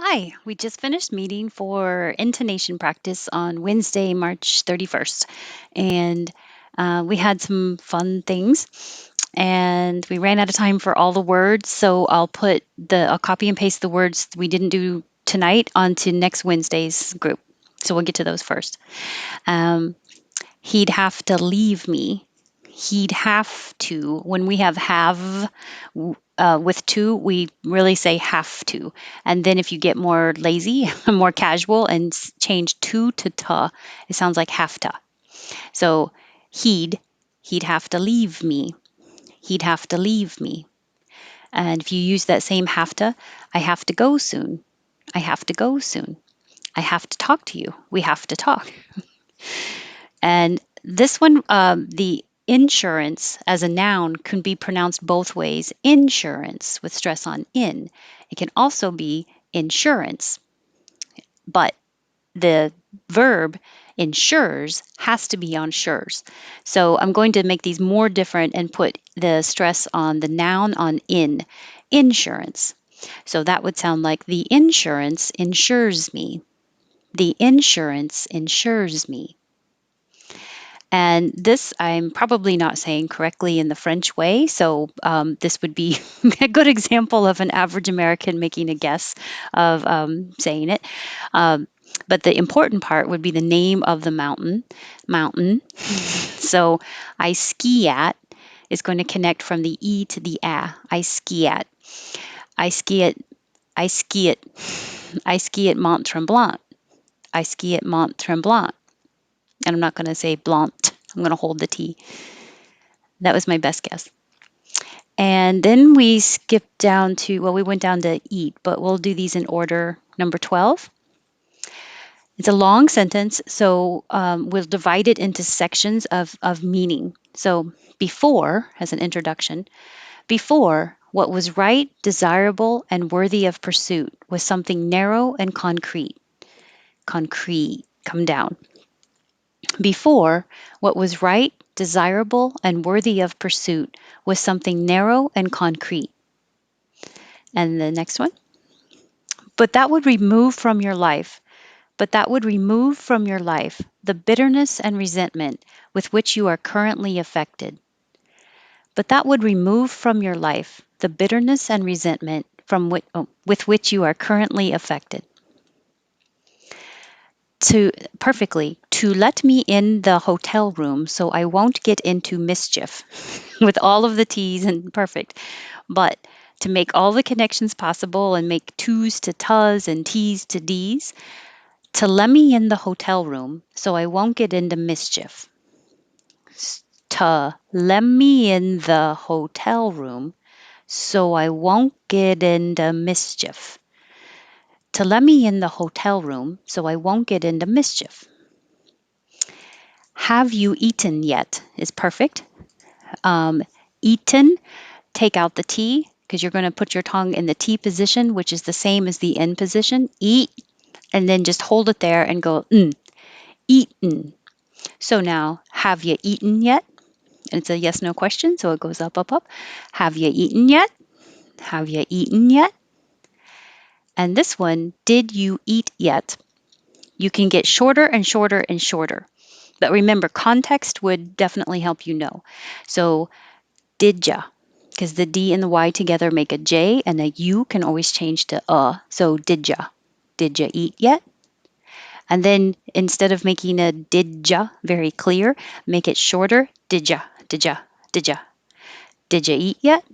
Hi, we just finished meeting for intonation practice on Wednesday, March 31st. And we had some fun things. And we ran out of time for all the words. So I'll copy and paste the words we didn't do tonight onto next Wednesday's group. So we'll get to those first. Um, he'd have to leave me. He'd have to. When we have with to, we really say have to. And then if you get more lazy, more casual, and change to ta, it sounds like have to. So he'd he'd have to leave me. He'd have to leave me. And if you use that same have to, I have to go soon. I have to go soon. I have to talk to you. We have to talk. And this one, the insurance as a noun can be pronounced both ways. Insurance with stress on in. It can also be insurance, but the verb insures has to be on sures. So I'm going to make these more different and put the stress on the noun on in. Insurance. So that would sound like the insurance insures me. The insurance insures me. And this I'm probably not saying correctly in the French way. So this would be a good example of an average American making a guess of saying it. Um, but the important part would be the name of the mountain. Mountain. So I ski at is going to connect from the E to the A. I ski at. I ski at. I ski at. I ski at Mont Tremblant. I ski at Mont Tremblant. And I'm not going to say Blanc. I'm going to hold the T. That was my best guess. And then we skipped down to, well, we went down to eat, but we'll do these in order. Number 12. It's a long sentence, so we'll divide it into sections of meaning. So before, as an introduction, before, what was right, desirable, and worthy of pursuit was something narrow and concrete. Concrete, come down. Before, what was right, desirable, and worthy of pursuit was something narrow and concrete. And the next one. But that would remove from your life, but that would remove from your life the bitterness and resentment with which you are currently affected. But that would remove from your life the bitterness and resentment with which you are currently affected. To let me in the hotel room so I won't get into mischief with all of the T's and perfect, but to make all the connections possible and make twos to tus and T's to D's, to let me in the hotel room so I won't get into mischief. To let me in the hotel room so I won't get into mischief. To let me in the hotel room so I won't get into mischief. Have you eaten yet is perfect. Eaten, take out the T because you're going to put your tongue in the T position, which is the same as the N position. Eat, and then just hold it there and go, eaten. So now, have you eaten yet? And it's a yes no question, so it goes up, up, up. Have you eaten yet? Have you eaten yet? And this one, did you eat yet? You can get shorter and shorter and shorter. But remember, context would definitely help you know. So, did ya? Because the D and the Y together make a J, and a U can always change to So, did ya? Did ya eat yet? And then instead of making a did ya very clear, make it shorter. Did ya? Did ya? Did ya? Did ya eat yet?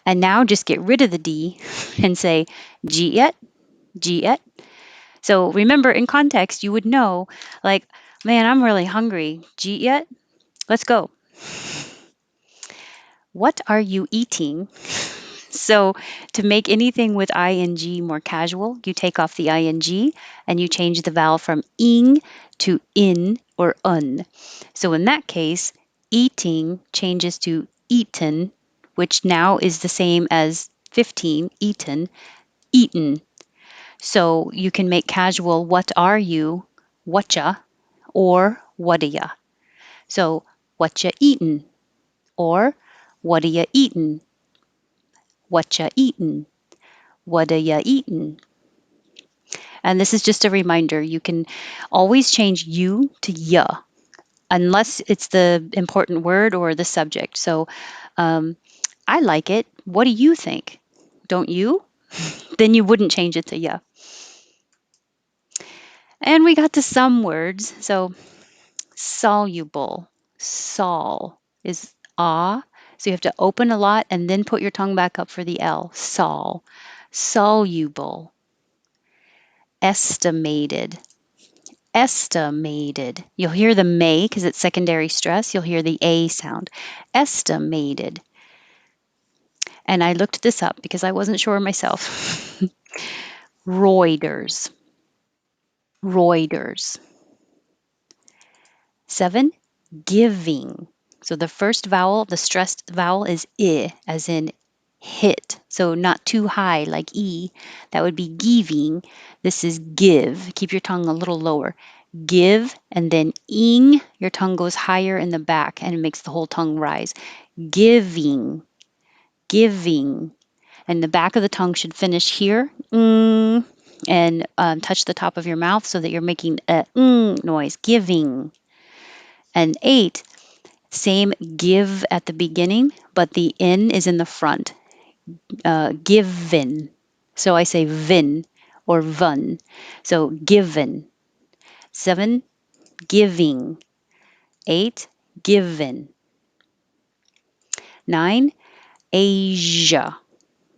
And now just get rid of the D and say G yet? G yet? So remember, in context, you would know, like, man, I'm really hungry. G yet? Let's go. What are you eating? So to make anything with ing more casual, you take off the ing and you change the vowel from ing to in or un. So in that case, eating changes to eaten, which now is the same as 15, eaten, eaten. So you can make casual what are you, whatcha, or what'da ya. So whatcha eaten, or what'da ya eaten, whatcha eaten, what'da ya eaten. And this is just a reminder you can always change you to ya unless it's the important word or the subject. So I like it. What do you think? Don't you? Then you wouldn't change it to ya. And we got to some words. So soluble, sol is ah. So you have to open a lot and then put your tongue back up for the L. Sol. Soluble. Estimated. Estimated. You'll hear the may because it's secondary stress. You'll hear the A sound. Estimated. And I looked this up because I wasn't sure myself. Reuters. Reuters. 7. Giving. So the first vowel, the stressed vowel is I, as in hit. So not too high like E. That would be giving. This is give. Keep your tongue a little lower. Give, and then ing, your tongue goes higher in the back and it makes the whole tongue rise. Giving, giving. And the back of the tongue should finish here and touch the top of your mouth so that you're making a noise. Giving. And 8, same give at the beginning, but the N is in the front. Given. So I say vin or vun. So given. 7, giving. 8, given. 9, Asia.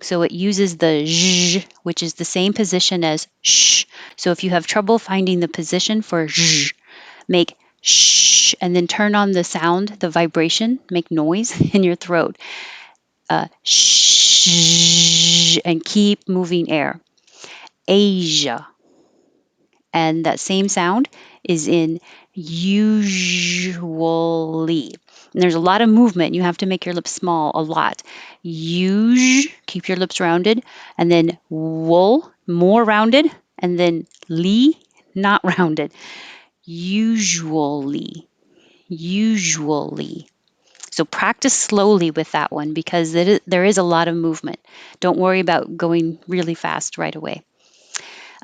So it uses the zh, which is the same position as sh. So if you have trouble finding the position for zh, make sh and then turn on the sound, the vibration, make noise in your throat. Shh, and keep moving air. Asia. And that same sound is in usually. And there's a lot of movement. You have to make your lips small a lot. Keep your lips rounded. And then wool, more rounded. And then li, not rounded. Usually. Usually. So practice slowly with that one because there is a lot of movement. Don't worry about going really fast right away.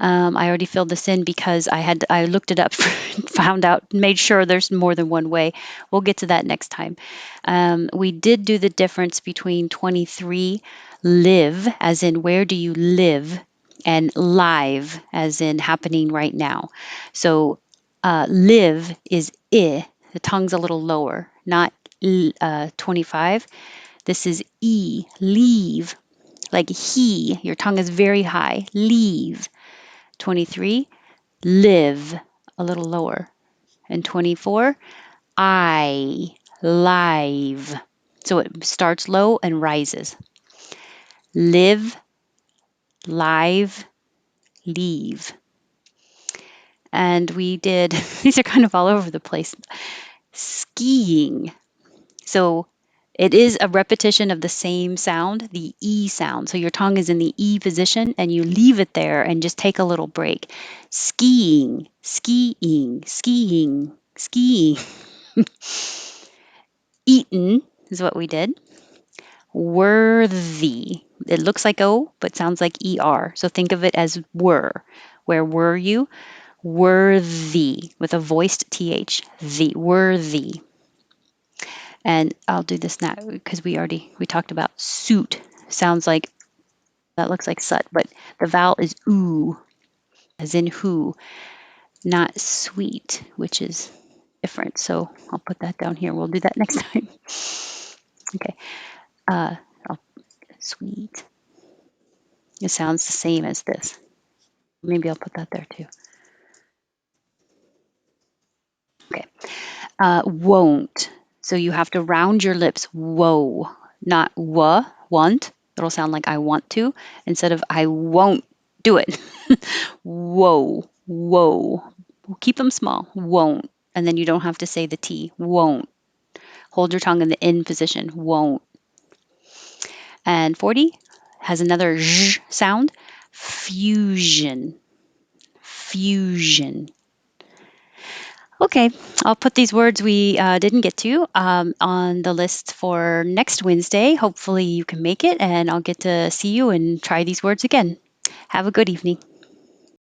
I already filled this in because I looked it up, found out, made sure there's more than one way. We'll get to that next time. We did do the difference between 23 live, as in where do you live, and live, as in happening right now. So live is I. The tongue's a little lower, not 25. This is E, leave. Like he, your tongue is very high. Leave. 23, live, a little lower. And 24, I, live. So it starts low and rises. Live, live, leave. And we did, these are kind of all over the place. Skiing. So it is a repetition of the same sound, the E sound. So your tongue is in the E position and you leave it there and just take a little break. Skiing, skiing, skiing, skiing. Eaten is what we did. Worthy. It looks like O, but sounds like ER. So think of it as were. Where were you? Worthy with a voiced TH. The worthy. And I'll do this now because we talked about suit. Sounds like that looks like sut, but the vowel is oo, as in who, not sweet, which is different. So I'll put that down here. We'll do that next time. Okay. Uh, sweet. It sounds the same as this. Maybe I'll put that there too. Okay. Won't. So you have to round your lips. Whoa, not want. It'll sound like I want to instead of I won't do it. Whoa, whoa. Keep them small. Won't. And then you don't have to say the T. Won't. Hold your tongue in the in position. Won't. And 40 has another zh sound. Fusion. Fusion. Okay, I'll put these words we didn't get to on the list for next Wednesday. Hopefully, you can make it, and I'll get to see you and try these words again. Have a good evening.